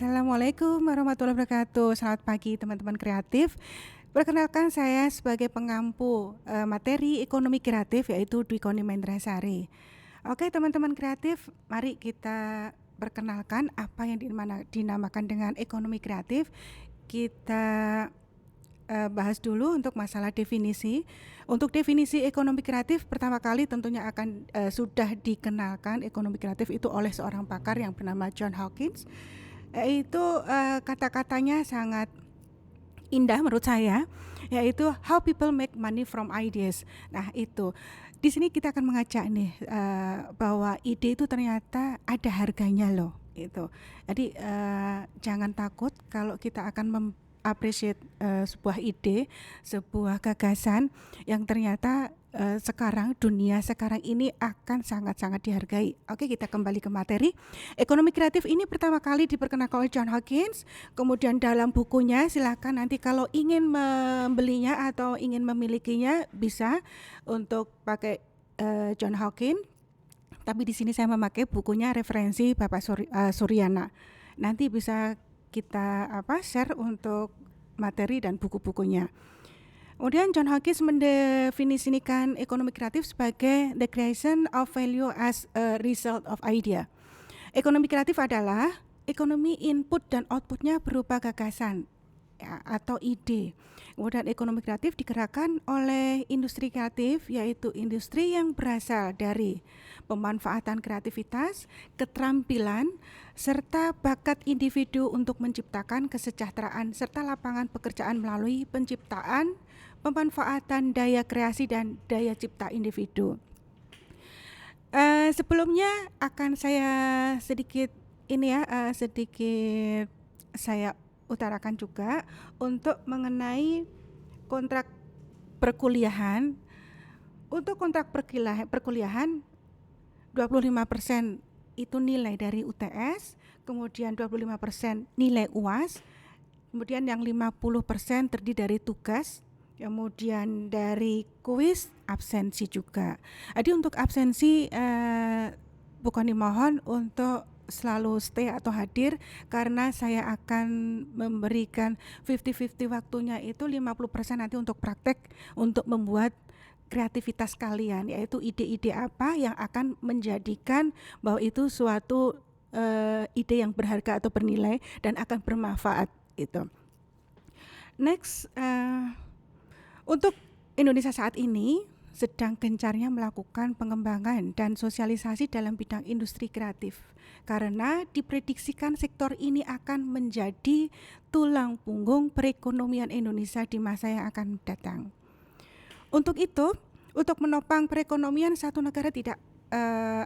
Assalamualaikum warahmatullahi wabarakatuh. Selamat pagi teman-teman kreatif. Perkenalkan saya sebagai pengampu materi ekonomi kreatif yaitu Dwi Koni Mahendrasari. Oke teman-teman kreatif, mari kita perkenalkan apa yang dinamakan dengan ekonomi kreatif. Kita bahas dulu untuk masalah definisi. Untuk definisi ekonomi kreatif pertama kali tentunya akan sudah dikenalkan ekonomi kreatif itu oleh seorang pakar yang bernama John Hawkins. Itu kata-katanya sangat indah menurut saya, yaitu how people make money from ideas. Nah itu di sini kita akan mengajak nih bahwa ide itu ternyata ada harganya loh. Itu. Jadi jangan takut kalau kita akan appreciate sebuah ide, sebuah gagasan yang ternyata sekarang dunia sekarang ini akan sangat-sangat dihargai. Oke, kita kembali ke materi. Ekonomi kreatif ini pertama kali diperkenalkan oleh John Hawkins. Kemudian dalam bukunya silakan nanti kalau ingin membelinya atau ingin memilikinya bisa untuk pakai John Hawkins. Tapi di sini saya memakai bukunya referensi Bapak Suryana. Nanti bisa kita share untuk materi dan buku-bukunya. Kemudian John Hawkins mendefinisikan ekonomi kreatif sebagai the creation of value as a result of idea. Ekonomi kreatif adalah ekonomi input dan outputnya berupa gagasan ya, atau ide. Kemudian ekonomi kreatif digerakkan oleh industri kreatif, yaitu industri yang berasal dari pemanfaatan kreativitas, keterampilan, serta bakat individu untuk menciptakan kesejahteraan serta lapangan pekerjaan melalui penciptaan, pemanfaatan daya kreasi dan daya cipta individu. Sebelumnya akan saya sedikit saya utarakan juga untuk mengenai kontrak perkuliahan. Untuk kontrak perkuliahan 25% itu nilai dari UTS, kemudian 25% nilai UAS, kemudian yang 50% terdiri dari tugas, kemudian dari kuis, absensi juga. Jadi untuk absensi bukan dimohon untuk selalu stay atau hadir karena saya akan memberikan 50-50 waktunya itu 50% nanti untuk praktek untuk membuat kreativitas kalian, yaitu ide-ide apa yang akan menjadikan bahwa itu suatu ide yang berharga atau bernilai dan akan bermanfaat itu. Next, untuk Indonesia saat ini sedang gencarnya melakukan pengembangan dan sosialisasi dalam bidang industri kreatif karena diprediksikan sektor ini akan menjadi tulang punggung perekonomian Indonesia di masa yang akan datang. Untuk itu, untuk menopang perekonomian satu negara tidak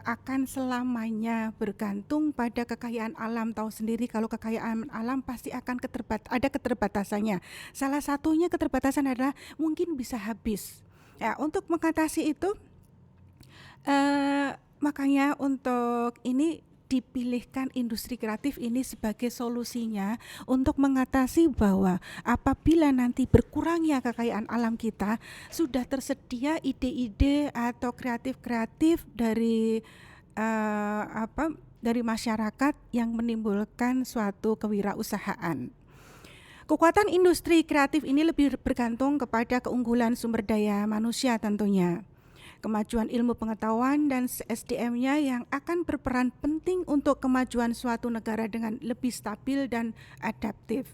akan selamanya bergantung pada kekayaan alam. Tahu sendiri kalau kekayaan alam pasti akan ada keterbatasannya. Salah satunya keterbatasan adalah mungkin bisa habis. Ya, untuk mengatasi itu makanya untuk ini dipilihkan industri kreatif ini sebagai solusinya untuk mengatasi bahwa apabila nanti berkurangnya kekayaan alam kita, sudah tersedia ide-ide atau kreatif-kreatif dari dari masyarakat yang menimbulkan suatu kewirausahaan. Kekuatan industri kreatif ini lebih bergantung kepada keunggulan sumber daya manusia tentunya. Kemajuan ilmu pengetahuan dan SDM-nya yang akan berperan penting untuk kemajuan suatu negara dengan lebih stabil dan adaptif.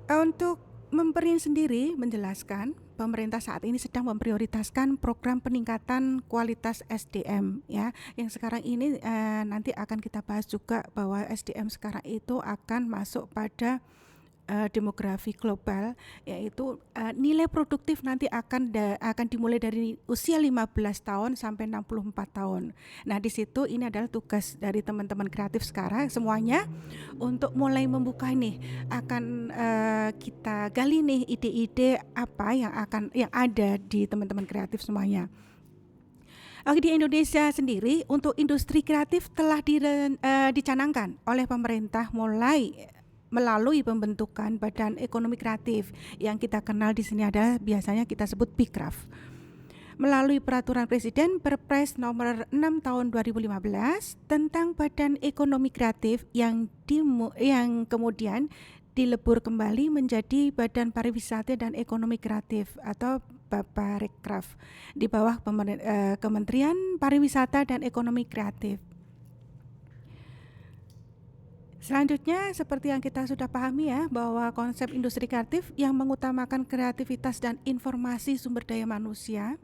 Untuk Memperi sendiri menjelaskan pemerintah saat ini sedang memprioritaskan program peningkatan kualitas SDM ya, yang sekarang ini nanti akan kita bahas juga bahwa SDM sekarang itu akan masuk pada demografi global, yaitu nilai produktif nanti akan dimulai dari usia 15 tahun sampai 64 tahun. Nah, di situ ini adalah tugas dari teman-teman kreatif sekarang semuanya untuk mulai membuka nih, akan kita gali nih ide-ide apa yang ada di teman-teman kreatif semuanya. Di Indonesia sendiri untuk industri kreatif telah dicanangkan oleh pemerintah mulai melalui pembentukan Badan Ekonomi Kreatif yang kita kenal di sini adalah biasanya kita sebut BIKRAF. melalui peraturan Presiden Perpres nomor 6 tahun 2015 tentang Badan Ekonomi Kreatif yang kemudian dilebur kembali menjadi Badan Pariwisata dan Ekonomi Kreatif atau Baparekraf di bawah Kementerian Pariwisata dan Ekonomi Kreatif. Selanjutnya, seperti yang kita sudah pahami ya, bahwa konsep industri kreatif yang mengutamakan kreativitas dan informasi sumber daya manusia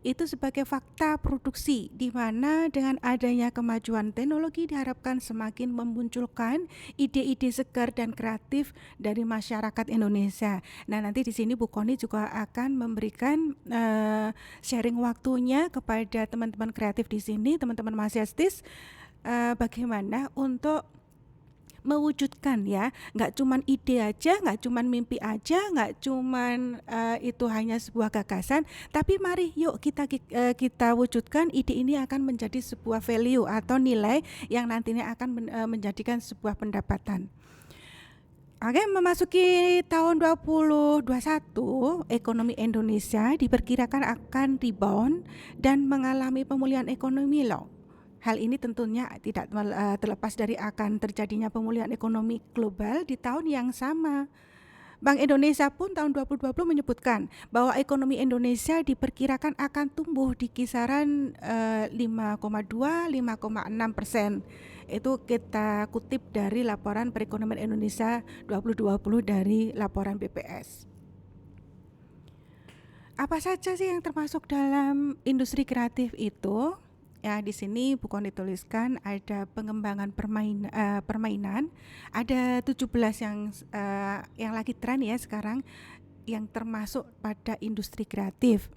itu sebagai fakta produksi, di mana dengan adanya kemajuan teknologi diharapkan semakin memunculkan ide-ide segar dan kreatif dari masyarakat Indonesia. Nah, nanti di sini Bu Koni juga akan memberikan sharing waktunya kepada teman-teman kreatif di sini, teman-teman mahasiswa, bagaimana untuk mewujudkan ya, nggak cuman ide aja, nggak cuman mimpi aja, nggak cuman itu hanya sebuah gagasan, tapi mari yuk kita wujudkan ide ini akan menjadi sebuah value atau nilai yang nantinya akan menjadikan sebuah pendapatan. Oke, memasuki tahun 2021, ekonomi Indonesia diperkirakan akan rebound dan mengalami pemulihan ekonomi loh. Hal ini tentunya tidak terlepas dari akan terjadinya pemulihan ekonomi global di tahun yang sama. Bank Indonesia pun tahun 2020 menyebutkan bahwa ekonomi Indonesia diperkirakan akan tumbuh di kisaran 5,2-5,6%. Itu kita kutip dari laporan perekonomian Indonesia 2020 dari laporan BPS. Apa saja sih yang termasuk dalam industri kreatif itu? Ya, di sini Bu Koni tuliskan ada pengembangan permainan, ada 17 yang lagi tren ya sekarang yang termasuk pada industri kreatif.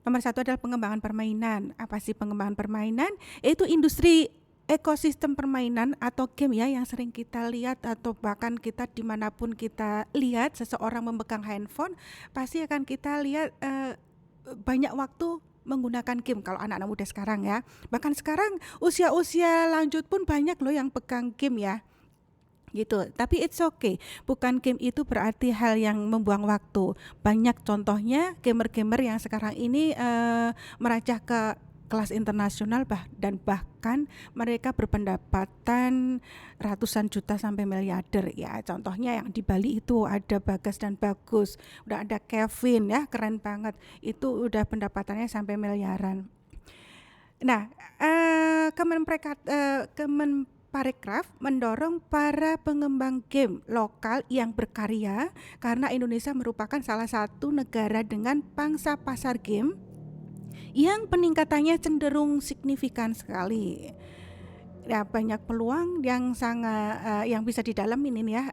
Nomor 1 adalah pengembangan permainan. Apa sih pengembangan permainan? Itu industri ekosistem permainan atau game ya yang sering kita lihat atau bahkan kita dimanapun kita lihat seseorang memegang handphone pasti akan kita lihat banyak waktu menggunakan game kalau anak-anak muda sekarang ya. Bahkan sekarang usia-usia lanjut pun banyak loh yang pegang game ya. Gitu. Tapi it's okay. Bukan game itu berarti hal yang membuang waktu. Banyak contohnya gamer-gamer yang sekarang ini merajah ke kelas internasional dan bahkan mereka berpendapatan ratusan juta sampai miliarder ya. Contohnya yang di Bali itu ada Bagas dan Bagus, udah ada Kevin ya, keren banget. Itu udah pendapatannya sampai miliaran. Nah, Kemenparekraf mendorong para pengembang game lokal yang berkarya karena Indonesia merupakan salah satu negara dengan pangsa pasar game yang peningkatannya cenderung signifikan sekali. Ya, banyak peluang yang sangat yang bisa didalamin ini ya,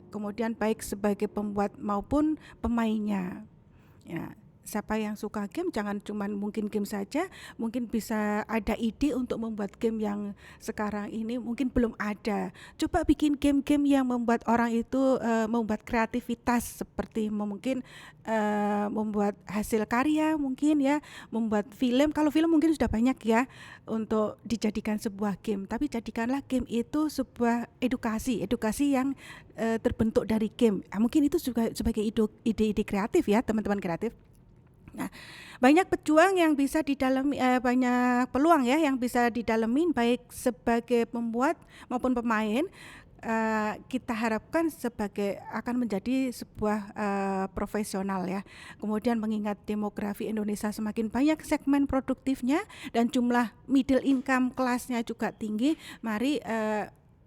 kemudian baik sebagai pembuat maupun pemainnya. Ya, siapa yang suka game jangan cuma mungkin game saja, mungkin bisa ada ide untuk membuat game yang sekarang ini mungkin belum ada. Coba bikin game-game yang membuat orang itu membuat kreativitas seperti mungkin membuat hasil karya mungkin ya, membuat film. Kalau film mungkin sudah banyak ya untuk dijadikan sebuah game, tapi jadikanlah game itu sebuah edukasi yang terbentuk dari game. Mungkin itu juga sebagai ide-ide kreatif ya teman-teman kreatif. Nah, banyak pejuang yang bisa didalami, banyak peluang ya yang bisa didalemin baik sebagai pembuat maupun pemain. Kita harapkan akan menjadi sebuah profesional ya. Kemudian mengingat demografi Indonesia semakin banyak segmen produktifnya dan jumlah middle income kelasnya juga tinggi, mari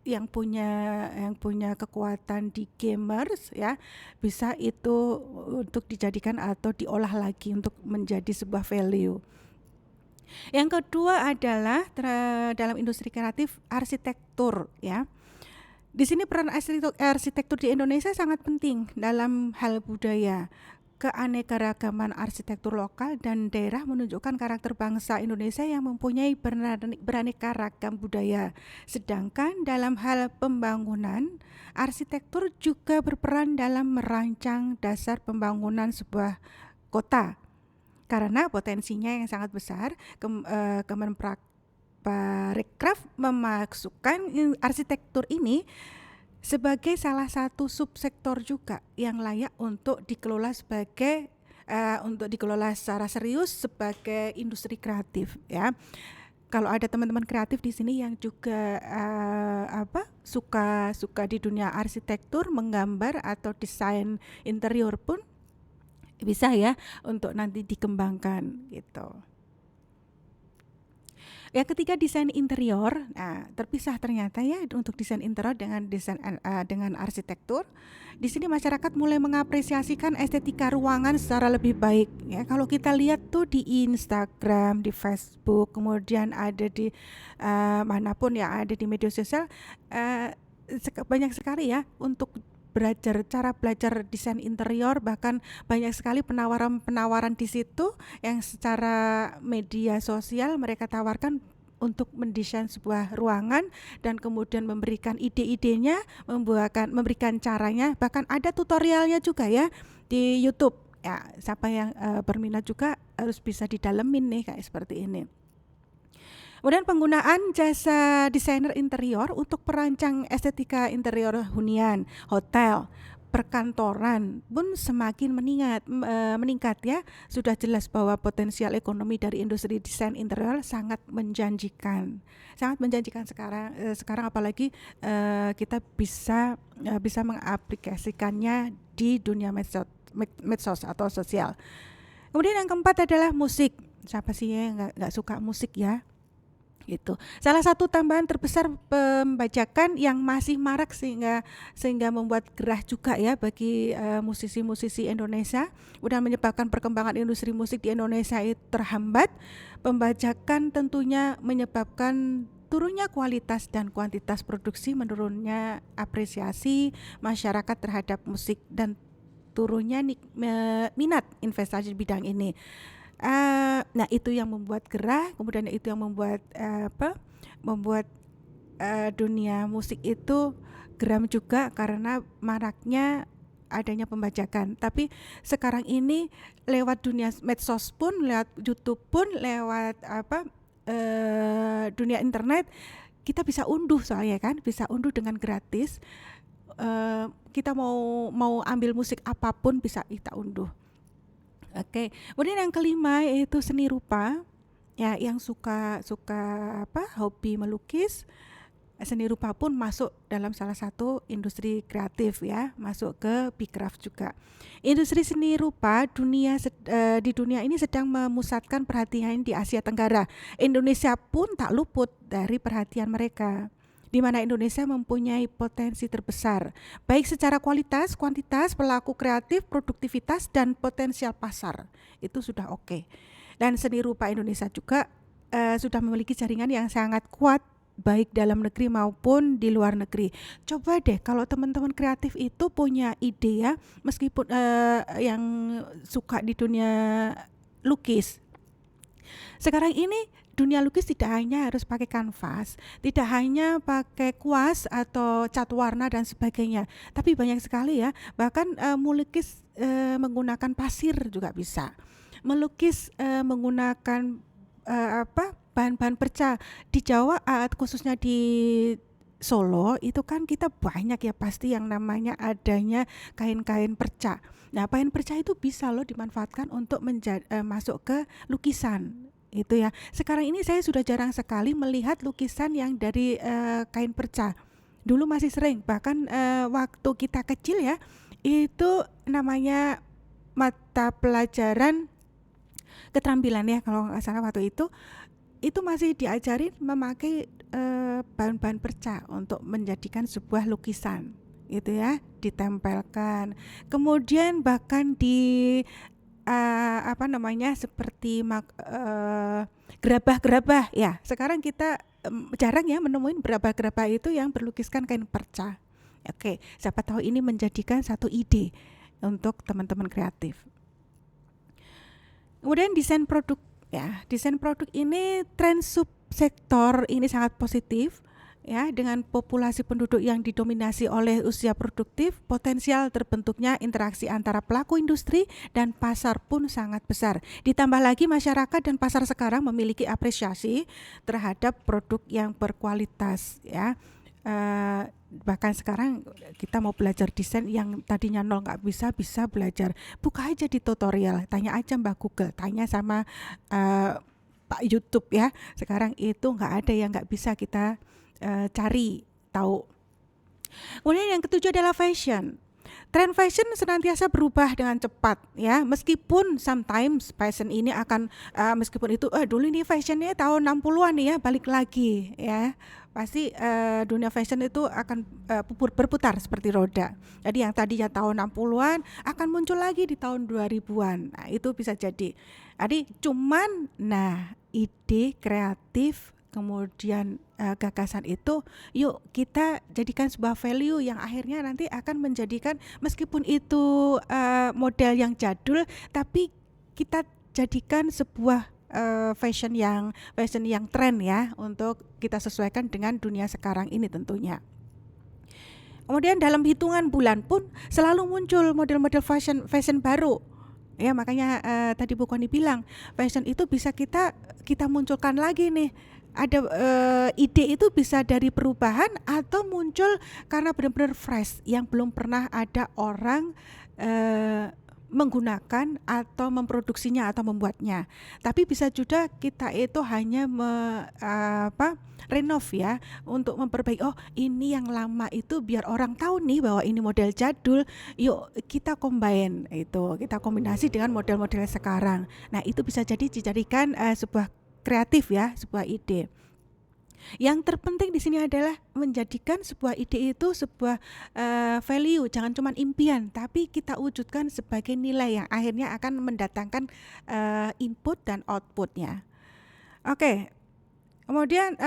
yang punya kekuatan di gamers ya bisa itu untuk dijadikan atau diolah lagi untuk menjadi sebuah value. Yang kedua adalah dalam industri kreatif arsitektur ya. Di sini peran arsitektur di Indonesia sangat penting dalam hal budaya. Keanekaragaman arsitektur lokal dan daerah menunjukkan karakter bangsa Indonesia yang mempunyai beraneka ragam budaya. Sedangkan dalam hal pembangunan, arsitektur juga berperan dalam merancang dasar pembangunan sebuah kota. Karena potensinya yang sangat besar, Kemenparekraf memasukkan arsitektur ini sebagai salah satu subsektor juga yang layak untuk dikelola sebagai untuk dikelola secara serius sebagai industri kreatif ya. Kalau ada teman-teman kreatif di sini yang juga suka di dunia arsitektur, menggambar atau desain interior pun bisa ya untuk nanti dikembangkan gitu. Yang ketiga, desain interior. Nah, terpisah ternyata ya untuk desain interior dengan arsitektur. Di sini masyarakat mulai mengapresiasikan estetika ruangan secara lebih baik ya. Kalau kita lihat tuh di Instagram, di Facebook, kemudian ada di manapun ya, ada di media sosial, banyak sekali ya untuk cara belajar desain interior, bahkan banyak sekali penawaran-penawaran di situ yang secara media sosial mereka tawarkan untuk mendesain sebuah ruangan dan kemudian memberikan ide-idenya, memberikan caranya, bahkan ada tutorialnya juga ya di YouTube. Ya, siapa yang berminat juga harus bisa didalemin nih kayak seperti ini. Kemudian penggunaan jasa desainer interior untuk perancang estetika interior hunian, hotel, perkantoran pun semakin meningkat ya. Sudah jelas bahwa potensial ekonomi dari industri desain interior sangat menjanjikan. Sangat menjanjikan sekarang apalagi kita bisa mengaplikasikannya di dunia medsos atau sosial. Kemudian yang keempat adalah musik. Siapa sih yang nggak suka musik ya? Gitu. Salah satu tambahan terbesar pembajakan yang masih marak sehingga membuat gerah juga ya bagi musisi-musisi Indonesia, udah menyebabkan perkembangan industri musik di Indonesia itu terhambat. Pembajakan tentunya menyebabkan turunnya kualitas dan kuantitas produksi, menurunnya apresiasi masyarakat terhadap musik dan turunnya minat investasi di bidang ini. Nah itu yang membuat gerah, kemudian itu yang membuat dunia musik itu geram juga karena maraknya adanya pembajakan. Tapi sekarang ini lewat dunia medsos pun, lewat YouTube pun, lewat dunia internet kita bisa unduh soalnya kan, bisa unduh dengan gratis. Kita mau ambil musik apapun bisa kita unduh. Oke, kemudian yang kelima yaitu seni rupa. Ya, yang suka hobi melukis, seni rupa pun masuk dalam salah satu industri kreatif ya, masuk ke Bcraft juga. Industri seni rupa di dunia ini sedang memusatkan perhatian di Asia Tenggara. Indonesia pun tak luput dari perhatian mereka, di mana Indonesia mempunyai potensi terbesar, baik secara kualitas, kuantitas, pelaku kreatif, produktivitas, dan potensial pasar. Itu sudah oke. Dan seni rupa Indonesia juga sudah memiliki jaringan yang sangat kuat, baik dalam negeri maupun di luar negeri. Coba deh kalau teman-teman kreatif itu punya ide ya, meskipun yang suka di dunia lukis. Sekarang ini dunia lukis tidak hanya harus pakai kanvas, tidak hanya pakai kuas atau cat warna dan sebagainya, tapi banyak sekali ya, bahkan melukis menggunakan pasir juga bisa, melukis menggunakan bahan-bahan perca. Di Jawa khususnya di Solo itu kan kita banyak ya pasti yang namanya adanya kain-kain perca. Nah, kain perca itu bisa loh dimanfaatkan untuk masuk ke lukisan. Itu ya. Sekarang ini saya sudah jarang sekali melihat lukisan yang dari kain perca. Dulu masih sering, bahkan waktu kita kecil ya, itu namanya mata pelajaran keterampilan ya kalau nggak salah waktu itu masih diajarin memakai bahan-bahan perca untuk menjadikan sebuah lukisan gitu ya, ditempelkan. Kemudian bahkan di seperti gerabah-gerabah ya. Sekarang kita jarang ya menemuin gerabah-gerabah itu yang berlukiskan kain perca. Oke, siapa tahu ini menjadikan satu ide untuk teman-teman kreatif. Kemudian desain produk ya. Desain produk ini tren subsektor ini sangat positif. Ya, dengan populasi penduduk yang didominasi oleh usia produktif, potensial terbentuknya interaksi antara pelaku industri dan pasar pun sangat besar. Ditambah lagi masyarakat dan pasar sekarang memiliki apresiasi terhadap produk yang berkualitas ya. Bahkan sekarang kita mau belajar desain yang tadinya nol nggak bisa, bisa belajar. Buka aja di tutorial, tanya aja Mbak Google, tanya sama uh, Pak YouTube ya. Sekarang itu nggak ada yang nggak bisa kita cari tahu. Kemudian yang ketujuh adalah fashion. Tren fashion senantiasa berubah dengan cepat ya. Meskipun sometimes fashion ini akan meskipun itu dulu ini fashionnya tahun 60-an nih ya, balik lagi ya. Pasti dunia fashion itu akan berputar seperti roda. Jadi yang tadinya tahun 60-an akan muncul lagi di tahun 2000-an. Nah, itu bisa jadi. Jadi cuman ide kreatif kemudian gagasan itu yuk kita jadikan sebuah value yang akhirnya nanti akan menjadikan meskipun itu model yang jadul tapi kita jadikan sebuah fashion yang tren ya untuk kita sesuaikan dengan dunia sekarang ini tentunya. Kemudian dalam hitungan bulan pun selalu muncul model-model fashion baru. Ya makanya tadi Bu Koni bilang fashion itu bisa kita munculkan lagi nih. Ada ide itu bisa dari perubahan atau muncul karena benar-benar fresh yang belum pernah ada orang menggunakan atau memproduksinya atau membuatnya. Tapi bisa juga kita itu hanya renov ya untuk memperbaiki. Oh, ini yang lama itu biar orang tahu nih bahwa ini model jadul. Yuk kita combine itu, kita kombinasi dengan model-model sekarang. Nah, itu bisa jadi dijadikan sebuah kreatif ya, sebuah ide. Yang terpenting di sini adalah menjadikan sebuah ide itu sebuah value, jangan cuma impian, tapi kita wujudkan sebagai nilai yang akhirnya akan mendatangkan input dan outputnya. Oke. Kemudian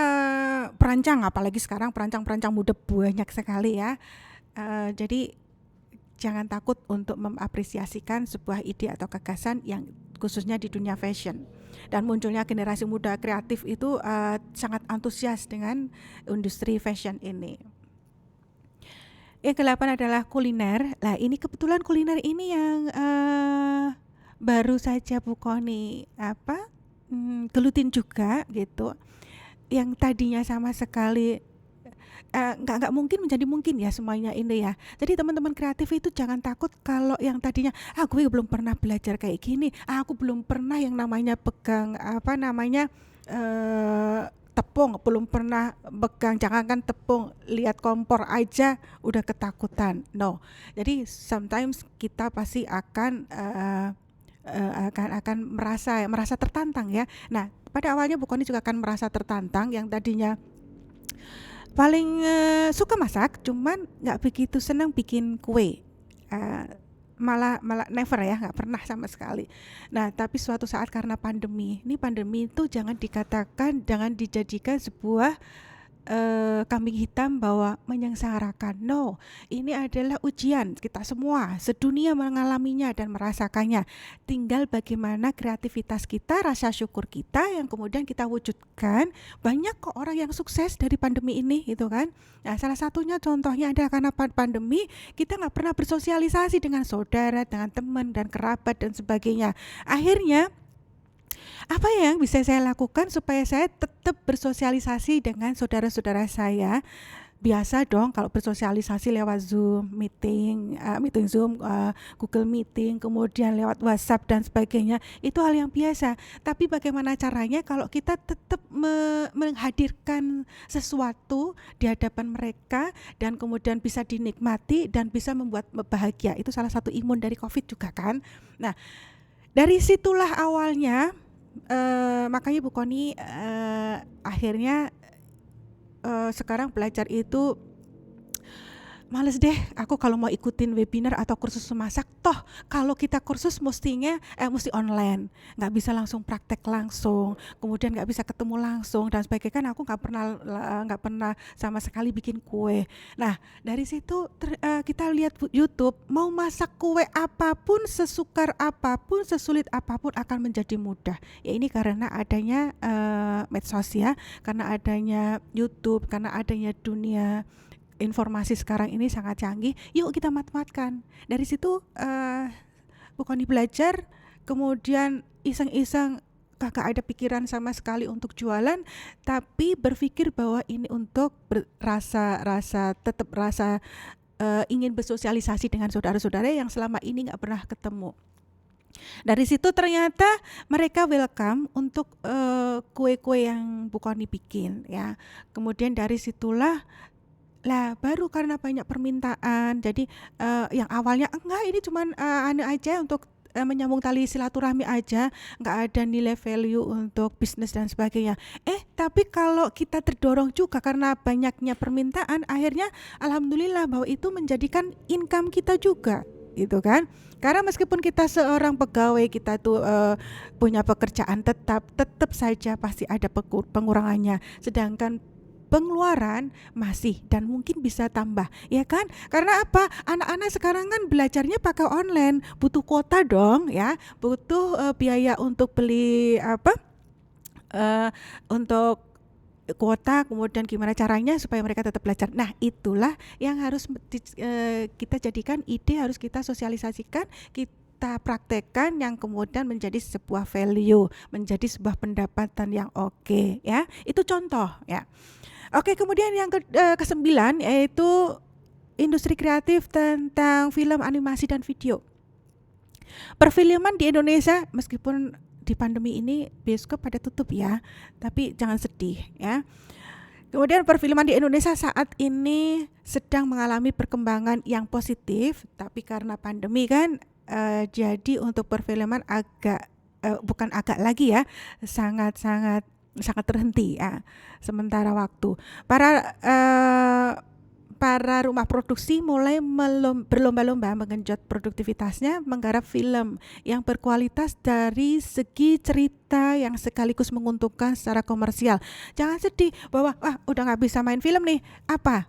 perancang, apalagi sekarang perancang muda banyak sekali ya. Jadi jangan takut untuk mengapresiasikan sebuah ide atau gagasan yang khususnya di dunia fashion. Dan munculnya generasi muda kreatif itu sangat antusias dengan industri fashion ini. Yang ke-8 adalah kuliner. Nah ini kebetulan kuliner ini yang baru saja Bu Koni gelutin juga gitu. Yang tadinya sama sekali nggak mungkin menjadi mungkin ya semuanya ini ya. Jadi teman-teman kreatif itu jangan takut kalau yang tadinya gue belum pernah belajar kayak gini, aku belum pernah yang namanya pegang tepung, belum pernah pegang, jangankan tepung, lihat kompor aja udah ketakutan. No, jadi sometimes kita pasti akan merasa tertantang ya. Nah pada awalnya Bu Koni juga akan merasa tertantang yang tadinya paling suka masak, cuman nggak begitu senang bikin kue, malah never ya, nggak pernah sama sekali. Nah tapi suatu saat karena pandemi itu jangan dijadikan sebuah kambing hitam bahwa menyengsarakan. No, ini adalah ujian kita semua, sedunia mengalaminya dan merasakannya. Tinggal bagaimana kreativitas kita, rasa syukur kita yang kemudian kita wujudkan. Banyak kok orang yang sukses dari pandemi ini gitu kan. Nah salah satunya contohnya adalah karena pandemi kita nggak pernah bersosialisasi dengan saudara, dengan teman dan kerabat dan sebagainya. Akhirnya apa yang bisa saya lakukan supaya saya tetap bersosialisasi dengan saudara-saudara saya? Biasa dong kalau bersosialisasi lewat Zoom, meeting Zoom, Google Meeting, kemudian lewat WhatsApp dan sebagainya. Itu hal yang biasa. Tapi bagaimana caranya kalau kita tetap menghadirkan sesuatu di hadapan mereka dan kemudian bisa dinikmati dan bisa membuat bahagia. Itu salah satu imun dari COVID juga kan. Nah, dari situlah awalnya makanya Bu Koni akhirnya sekarang belajar itu males deh aku kalau mau ikutin webinar atau kursus memasak. Toh kalau kita kursus mesti online, nggak bisa langsung praktek langsung, kemudian nggak bisa ketemu langsung dan sebagainya. Kan aku nggak pernah sama sekali bikin kue. Nah dari situ kita lihat YouTube, mau masak kue apapun, sesukar apapun, sesulit apapun akan menjadi mudah. Ya ini karena adanya medsos ya, karena adanya YouTube, karena adanya dunia informasi sekarang ini sangat canggih. Yuk kita matematikkan. Dari situ Bu Koni belajar, kemudian iseng-iseng kagak ada pikiran sama sekali untuk jualan, tapi berpikir bahwa ini untuk tetap rasa ingin bersosialisasi dengan saudara-saudara yang selama ini nggak pernah ketemu. Dari situ ternyata mereka welcome untuk kue-kue yang bukan dibikin ya. Kemudian dari situlah baru karena banyak permintaan, jadi yang awalnya enggak, ini cuman anu aja untuk menyambung tali silaturahmi aja, nggak ada nilai value untuk bisnis dan sebagainya. Tapi kalau kita terdorong juga karena banyaknya permintaan, akhirnya alhamdulillah bahwa itu menjadikan income kita juga, gitu kan? Karena meskipun kita seorang pegawai, kita tuh punya pekerjaan tetap saja pasti ada pengurangannya. Sedangkan pengeluaran masih dan mungkin bisa tambah, ya kan? Karena apa? Anak-anak sekarang kan belajarnya pakai online, butuh kuota dong, ya, butuh biaya untuk beli untuk kuota, kemudian gimana caranya supaya mereka tetap belajar. Nah, itulah yang harus kita jadikan ide, harus kita sosialisasikan, kita praktekkan yang kemudian menjadi sebuah value, menjadi sebuah pendapatan yang oke, ya. Itu contoh, ya. Oke, kemudian yang kesembilan yaitu industri kreatif tentang film, animasi, dan video. Perfilman di Indonesia meskipun di pandemi ini bioskop pada tutup ya, tapi jangan sedih ya. Kemudian perfilman di Indonesia saat ini sedang mengalami perkembangan yang positif, tapi karena pandemi kan jadi untuk perfilman bukan agak lagi ya, sangat terhenti ya sementara waktu. Para rumah produksi mulai berlomba-lomba menggenjot produktivitasnya menggarap film yang berkualitas dari segi cerita yang sekaligus menguntungkan secara komersial. Jangan sedih bahwa udah nggak bisa main film nih. Apa?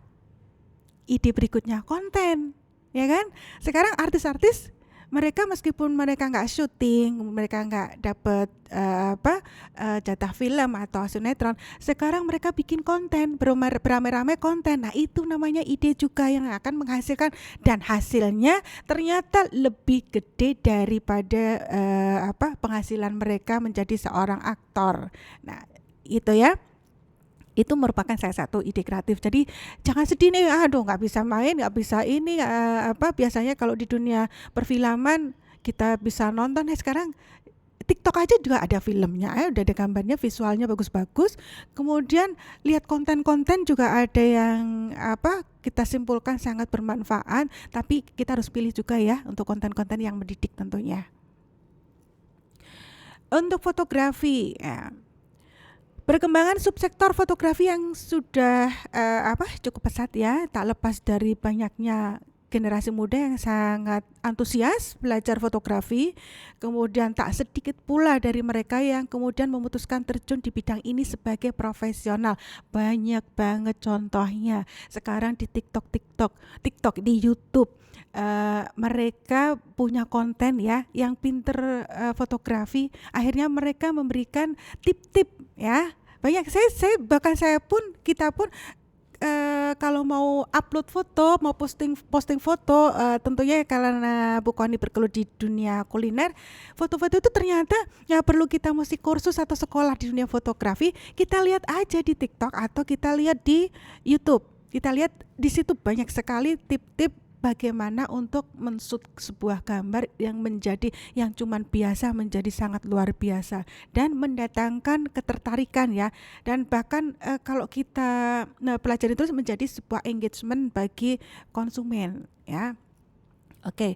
Ide berikutnya konten, ya kan? Sekarang artis-artis mereka meskipun mereka nggak syuting, mereka nggak dapat jatah film atau sinetron, sekarang mereka bikin konten, beramai-ramai konten. Nah, itu namanya ide juga yang akan menghasilkan, dan hasilnya ternyata lebih gede daripada penghasilan mereka menjadi seorang aktor. Nah, itu ya. Itu merupakan salah satu ide kreatif. Jadi jangan sedih nih, nggak bisa main, nggak bisa ini, biasanya kalau di dunia perfilman kita bisa nonton, sekarang TikTok aja juga ada filmnya, udah ada gambarnya, visualnya bagus-bagus. Kemudian lihat konten-konten juga ada yang kita simpulkan sangat bermanfaat, tapi kita harus pilih juga ya untuk konten-konten yang mendidik tentunya. Untuk fotografi ya. Perkembangan subsektor fotografi yang sudah cukup pesat ya, tak lepas dari banyaknya generasi muda yang sangat antusias belajar fotografi. Kemudian tak sedikit pula dari mereka yang kemudian memutuskan terjun di bidang ini sebagai profesional. Banyak banget contohnya sekarang di TikTok, di YouTube. Mereka punya konten ya yang pinter fotografi, akhirnya mereka memberikan tip-tip ya. Banyak, kita pun kalau mau upload foto, mau posting foto, tentunya karena Bu Koni bergelut di dunia kuliner, foto-foto itu ternyata nggak perlu kita mesti kursus atau sekolah di dunia fotografi. Kita lihat aja di TikTok atau kita lihat di YouTube. Kita lihat di situ banyak sekali tip-tip bagaimana untuk menshoot sebuah gambar yang cuman biasa menjadi sangat luar biasa dan mendatangkan ketertarikan ya, dan bahkan kalau kita pelajari terus menjadi sebuah engagement bagi konsumen ya. Oke.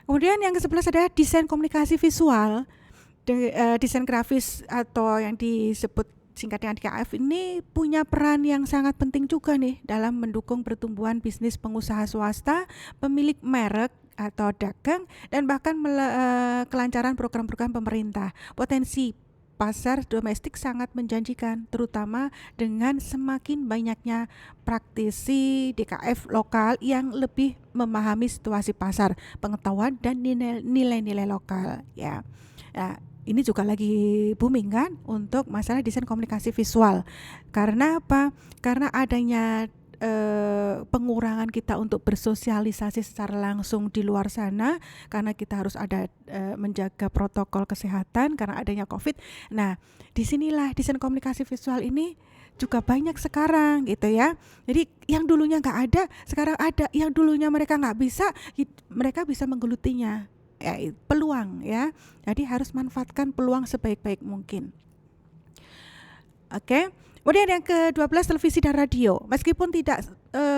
Kemudian yang ke-11 adalah desain komunikasi visual. Desain grafis atau yang disebut singkatnya DKF ini punya peran yang sangat penting juga nih dalam mendukung pertumbuhan bisnis pengusaha swasta, pemilik merek atau dagang, dan bahkan kelancaran program-program pemerintah. Potensi pasar domestik sangat menjanjikan, terutama dengan semakin banyaknya praktisi DKF lokal yang lebih memahami situasi pasar, pengetahuan, dan nilai-nilai lokal ya. Nah, ini juga lagi booming kan untuk masalah desain komunikasi visual. Karena apa? Karena adanya pengurangan kita untuk bersosialisasi secara langsung di luar sana karena kita harus ada menjaga protokol kesehatan karena adanya COVID. Nah, disinilah desain komunikasi visual ini juga banyak sekarang gitu ya. Jadi yang dulunya nggak ada, sekarang ada. Yang dulunya mereka nggak bisa, mereka bisa menggelutinya. Ya, peluang ya. Jadi harus manfaatkan peluang sebaik-baik mungkin. Oke. Kemudian yang ke-12 televisi dan radio. Meskipun tidak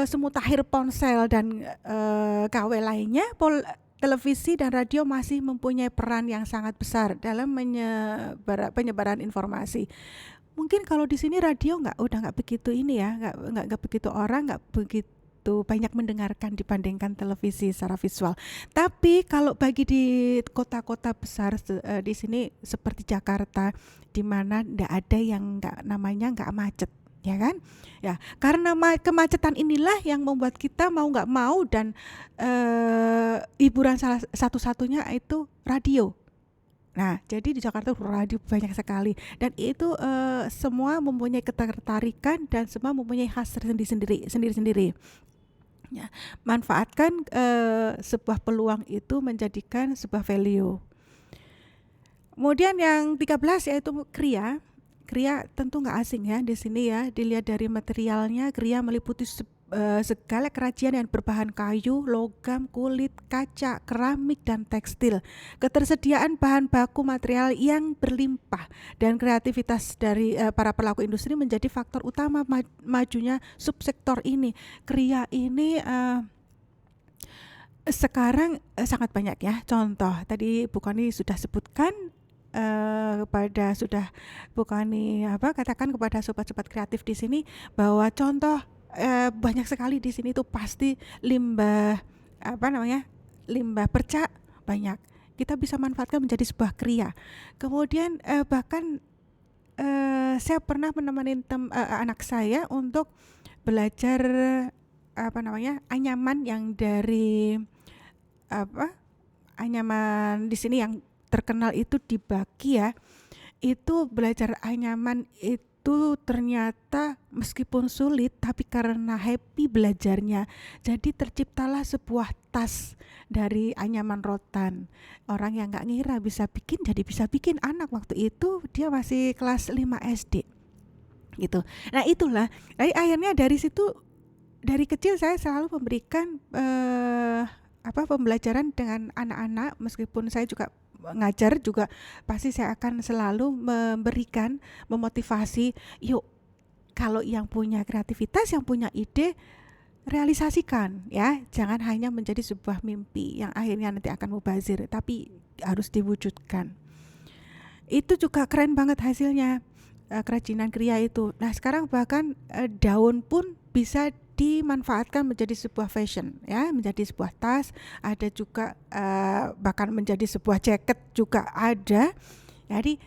semutakhir ponsel dan KW lainnya, televisi dan radio masih mempunyai peran yang sangat besar dalam penyebaran informasi. Mungkin kalau di sini radio udah nggak begitu ini ya, nggak begitu orang, nggak begitu banyak mendengarkan dibandingkan televisi secara visual. Tapi kalau bagi di kota-kota besar di sini seperti Jakarta, di mana nggak ada yang nggak macet, ya kan? Ya, karena kemacetan inilah yang membuat kita mau nggak mau dan hiburan salah satu-satunya itu radio. Nah, jadi di Jakarta radio banyak sekali dan itu semua mempunyai ketertarikan dan semua mempunyai khas sendiri-sendiri. Ya, manfaatkan sebuah peluang itu menjadikan sebuah value. Kemudian yang 13 yaitu kriya. Kriya tentu nggak asing ya di sini ya. Dilihat dari materialnya, kriya meliputi segala kerajinan yang berbahan kayu, logam, kulit, kaca, keramik, dan tekstil. Ketersediaan bahan baku material yang berlimpah dan kreativitas dari para pelaku industri menjadi faktor utama majunya subsektor ini. Kriya ini sekarang sangat banyak ya. Contoh tadi Bu Koni sudah sebutkan katakan kepada sobat-sobat kreatif di sini bahwa contoh banyak sekali di sini tuh pasti limbah perca banyak. Kita bisa manfaatkan menjadi sebuah kriya. Kemudian bahkan saya pernah menemani anak saya untuk belajar anyaman yang dari anyaman di sini yang terkenal itu di Baki ya. Itu belajar anyaman itu ternyata meskipun sulit tapi karena happy belajarnya, jadi terciptalah sebuah tas dari anyaman rotan. Orang yang nggak ngira bisa bikin jadi bisa bikin. Anak waktu itu dia masih kelas 5 SD gitu. Nah itulah, akhirnya dari situ, dari kecil saya selalu memberikan pembelajaran dengan anak-anak. Meskipun saya juga ngajar juga pasti saya akan selalu memberikan, memotivasi, yuk kalau yang punya kreativitas, yang punya ide, realisasikan ya, jangan hanya menjadi sebuah mimpi yang akhirnya nanti akan mubazir, tapi harus diwujudkan. Itu juga keren banget hasilnya, kerajinan kriya itu. Nah sekarang bahkan daun pun bisa dimanfaatkan menjadi sebuah fashion ya, menjadi sebuah tas, ada juga bahkan menjadi sebuah jaket juga ada. Jadi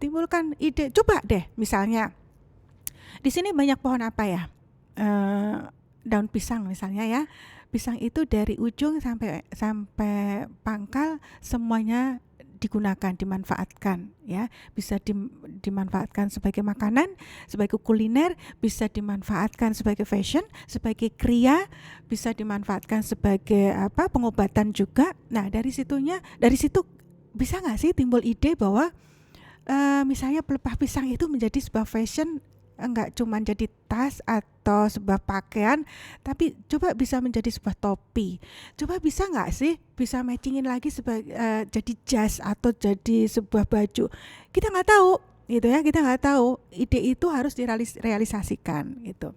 timbulkan ide, coba deh misalnya di sini banyak pohon apa ya, daun pisang misalnya ya. Pisang itu dari ujung sampai pangkal semuanya digunakan, dimanfaatkan ya, bisa dimanfaatkan sebagai makanan, sebagai kuliner, bisa dimanfaatkan sebagai fashion, sebagai kriya, bisa dimanfaatkan sebagai pengobatan juga. Nah dari situ bisa nggak sih timbul ide bahwa misalnya pelepah pisang itu menjadi sebuah fashion, enggak cuma jadi tas atau sebuah pakaian, tapi coba bisa menjadi sebuah topi. Coba bisa nggak sih bisa matchingin lagi sebagai jadi jas atau jadi sebuah baju. Kita nggak tahu gitu ya, kita nggak tahu. Ide itu harus direalisasikan gitu.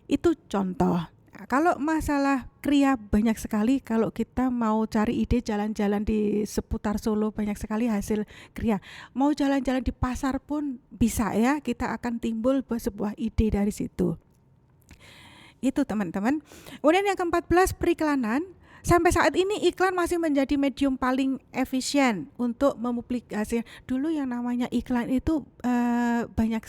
Itu contoh. Nah, kalau masalah kriya banyak sekali. Kalau kita mau cari ide jalan-jalan di seputar Solo, banyak sekali hasil kriya. Mau jalan-jalan di pasar pun bisa ya, kita akan timbul sebuah ide dari situ. Itu teman-teman. Kemudian yang ke-14 periklanan. Sampai saat ini iklan masih menjadi medium paling efisien untuk mempublikasikan. Dulu yang namanya iklan itu banyak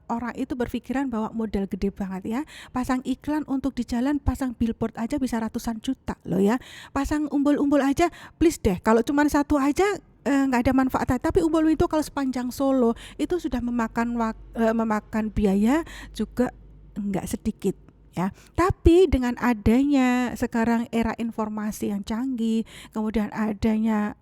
orang itu berpikiran bahwa modal gede banget ya. Pasang iklan untuk di jalan, pasang billboard aja bisa ratusan juta loh ya. Pasang umbul-umbul aja, please deh. Kalau cuma satu aja nggak ada manfaatnya. Tapi umbul itu kalau sepanjang Solo itu sudah memakan biaya juga nggak sedikit ya. Tapi dengan adanya sekarang era informasi yang canggih, kemudian adanya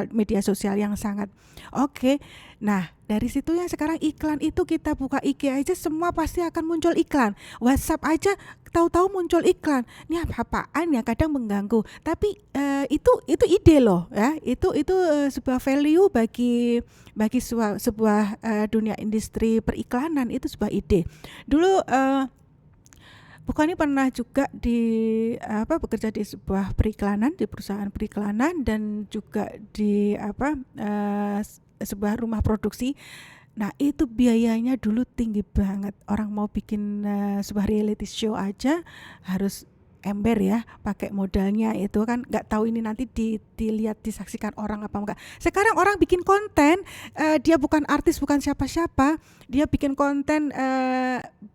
media sosial yang sangat oke. Nah, dari situ yang sekarang iklan itu kita buka IG aja semua pasti akan muncul iklan. WhatsApp aja tahu-tahu muncul iklan. Ini apa-apaan ya, kadang mengganggu. Tapi itu ide loh ya. Itu sebuah value bagi sebuah dunia industri periklanan, itu sebuah ide. Dulu Bukan ini pernah juga bekerja di sebuah periklanan, di perusahaan periklanan, dan juga di sebuah rumah produksi. Nah, itu biayanya dulu tinggi banget. Orang mau bikin sebuah reality show aja harus ember ya, pakai modalnya itu kan, nggak tahu ini nanti dilihat disaksikan orang apa enggak. Sekarang orang bikin konten, dia bukan artis, bukan siapa-siapa, dia bikin konten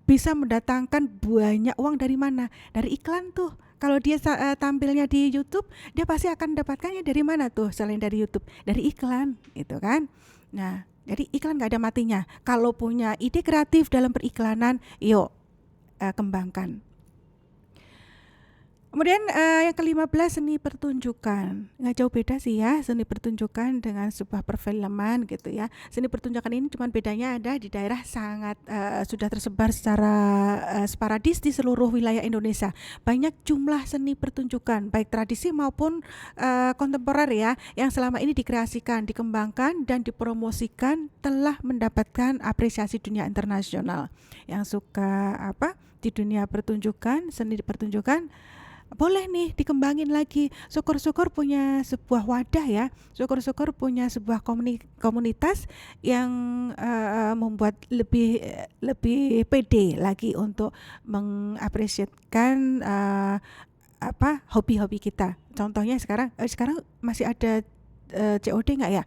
bisa mendatangkan banyak uang dari mana? Dari iklan tuh. Kalau dia tampilnya di YouTube, dia pasti akan mendapatkannya dari mana tuh selain dari YouTube? Dari iklan, itu kan. Nah, jadi iklan nggak ada matinya. Kalau punya ide kreatif dalam periklanan, yuk kembangkan. Kemudian yang ke-15, seni pertunjukan. Nggak jauh beda sih ya, seni pertunjukan dengan sebuah perfilman gitu ya. Seni pertunjukan ini cuma bedanya ada di daerah sangat sudah tersebar secara sporadis di seluruh wilayah Indonesia. Banyak jumlah seni pertunjukan, baik tradisi maupun kontemporer ya, yang selama ini dikreasikan, dikembangkan, dan dipromosikan telah mendapatkan apresiasi dunia internasional. Yang suka di dunia pertunjukan, seni pertunjukan, boleh nih dikembangin lagi. Syukur-syukur punya sebuah wadah ya, syukur-syukur punya sebuah komunitas yang membuat lebih pede lagi untuk mengapresiasikan hobi-hobi kita. Contohnya sekarang masih ada COD nggak ya?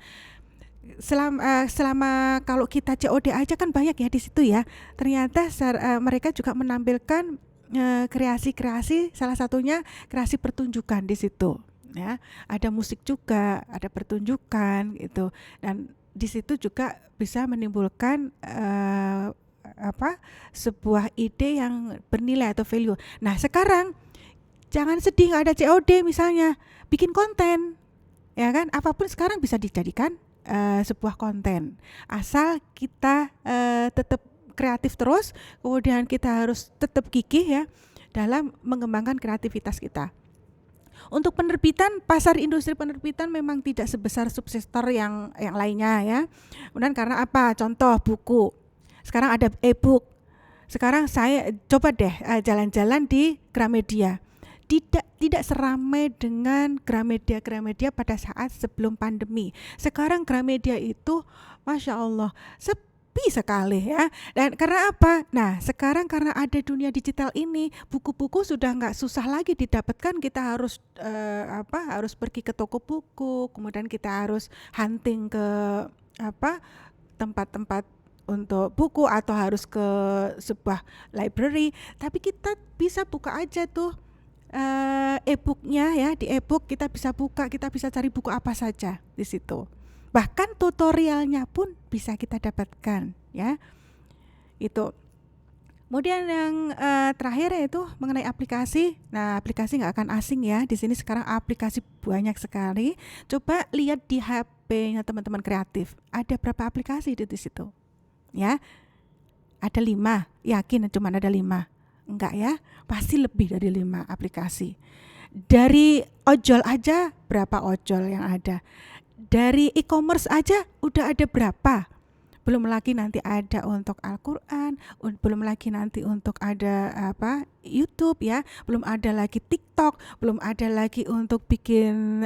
Selama kalau kita COD aja kan banyak ya di situ ya. Ternyata mereka juga menampilkan kreasi-kreasi, salah satunya kreasi pertunjukan di situ ya. Ada musik juga, ada pertunjukan gitu, dan di situ juga bisa menimbulkan sebuah ide yang bernilai atau value. Nah, sekarang jangan sedih nggak ada COD misalnya, bikin konten ya kan, apapun sekarang bisa dijadikan sebuah konten, asal kita tetap kreatif terus, kemudian kita harus tetap gigih ya dalam mengembangkan kreativitas kita. Untuk penerbitan, pasar industri penerbitan memang tidak sebesar subsektor yang lainnya ya. Kemudian karena apa? Contoh buku. Sekarang ada e-book. Sekarang saya coba deh jalan-jalan di Gramedia. Tidak seramai dengan Gramedia pada saat sebelum pandemi. Sekarang Gramedia itu Masya Allah sepi sekali ya. Dan karena apa? Nah, sekarang karena ada dunia digital ini, buku-buku sudah nggak susah lagi didapatkan. Kita harus harus pergi ke toko buku, kemudian kita harus hunting ke tempat-tempat untuk buku, atau harus ke sebuah library. Tapi kita bisa buka aja tuh e-booknya ya. Di e-book kita bisa buka, kita bisa cari buku apa saja di situ. Bahkan tutorialnya pun bisa kita dapatkan ya. Itu. Kemudian yang terakhir yaitu mengenai aplikasi. Nah, aplikasi nggak akan asing ya. Di sini sekarang aplikasi banyak sekali. Coba lihat di HP-nya teman-teman kreatif. Ada berapa aplikasi di situ? Ya, ada 5. Yakin cuma ada 5? Enggak ya, pasti lebih dari 5 aplikasi. Dari ojol aja berapa ojol yang ada? Dari e-commerce aja udah ada berapa? Belum lagi nanti ada untuk Al-Quran, belum lagi nanti untuk ada YouTube ya, belum ada lagi TikTok, belum ada lagi untuk bikin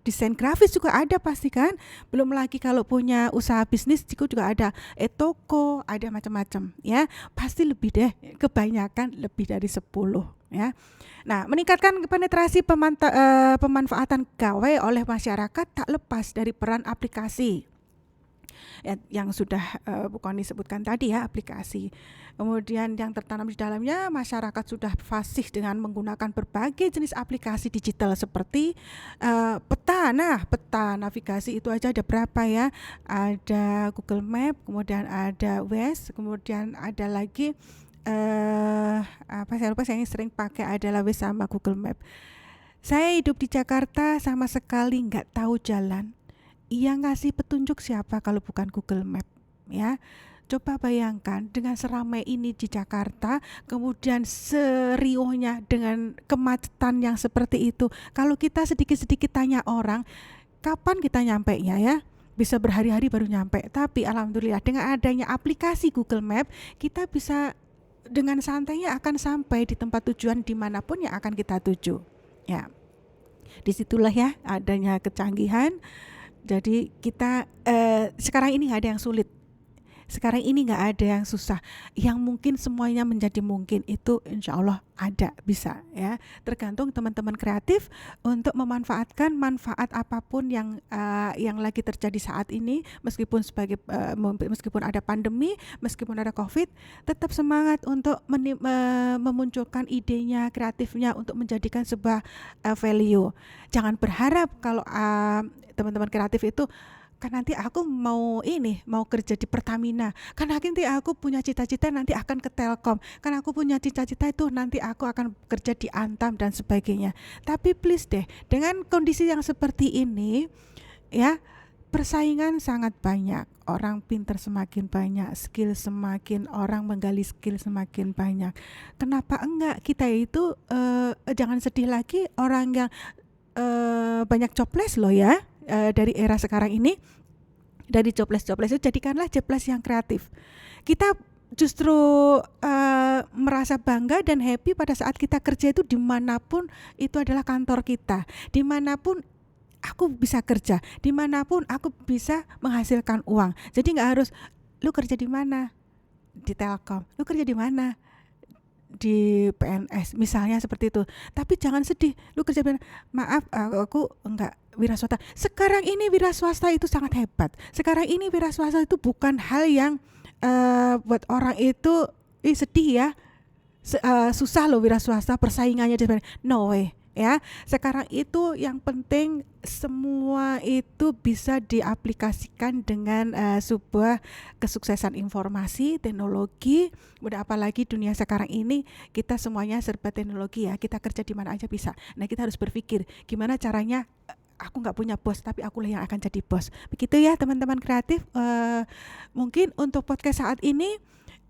desain grafis juga ada pasti kan. Belum lagi kalau punya usaha bisnis juga ada toko, ada macam-macam ya. Pasti lebih deh, kebanyakan lebih dari 10 ya. Nah, meningkatkan penetrasi pemanfaatan gawai oleh masyarakat tak lepas dari peran aplikasi yang sudah bukan disebutkan tadi ya, aplikasi. Kemudian yang tertanam di dalamnya, masyarakat sudah fasih dengan menggunakan berbagai jenis aplikasi digital seperti peta. Nah, peta navigasi itu aja ada berapa ya? Ada Google Map, kemudian ada Waze, kemudian ada lagi saya lupa, saya yang sering pakai adalah Waze sama Google Map. Saya hidup di Jakarta sama sekali nggak tahu jalan. Yang ngasih petunjuk siapa kalau bukan Google Map, ya. Coba bayangkan dengan seramai ini di Jakarta, kemudian seriuhnya dengan kemacetan yang seperti itu. Kalau kita sedikit-sedikit tanya orang, kapan kita nyampe ya? Bisa berhari-hari baru nyampe. Tapi alhamdulillah dengan adanya aplikasi Google Map, kita bisa dengan santainya akan sampai di tempat tujuan dimanapun yang akan kita tuju. Ya, disitulah ya adanya kecanggihan. Jadi kita sekarang ini nggak ada yang sulit. Sekarang ini nggak ada yang susah. Yang mungkin semuanya menjadi mungkin itu insya Allah ada, bisa ya. Tergantung teman-teman kreatif untuk memanfaatkan manfaat apapun yang lagi terjadi saat ini. Meskipun ada pandemi, meskipun ada COVID, tetap semangat untuk memunculkan idenya, kreatifnya untuk menjadikan sebuah value. Jangan berharap kalau teman-teman kreatif itu kan nanti aku mau kerja di Pertamina, kan nanti aku punya cita-cita nanti akan ke Telkom, kan aku punya cita-cita itu nanti aku akan kerja di Antam dan sebagainya. Tapi please deh, dengan kondisi yang seperti ini ya, persaingan sangat banyak, orang pintar semakin banyak, skill semakin, orang menggali skill semakin banyak. Kenapa enggak kita itu jangan sedih lagi orang yang banyak jobless loh ya. Dari era sekarang ini, dari jobless itu jadikanlah jobless yang kreatif. Kita justru merasa bangga dan happy pada saat kita kerja itu dimanapun itu adalah kantor kita, dimanapun aku bisa kerja, dimanapun aku bisa menghasilkan uang. Jadi nggak harus lu kerja di mana, di Telkom, lu kerja di mana, di PNS misalnya seperti itu. Tapi jangan sedih, lu kerja di mana, maaf aku enggak wira swasta. Sekarang ini wira swasta itu sangat hebat. Sekarang ini wira swasta itu bukan hal yang buat orang itu sedih ya. Susah loh wira swasta persaingannya, no way ya. Sekarang itu yang penting semua itu bisa diaplikasikan dengan sebuah kesuksesan informasi, teknologi. Udah apalagi dunia sekarang ini kita semuanya serba teknologi ya. Kita kerja di mana aja bisa. Nah, kita harus berpikir gimana caranya aku nggak punya bos tapi akulah yang akan jadi bos. Begitu ya teman-teman kreatif. Mungkin untuk podcast saat ini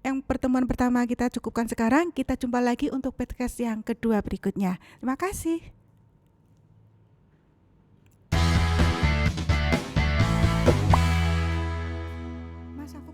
yang pertemuan pertama kita cukupkan sekarang. Kita jumpa lagi untuk podcast yang kedua berikutnya. Terima kasih.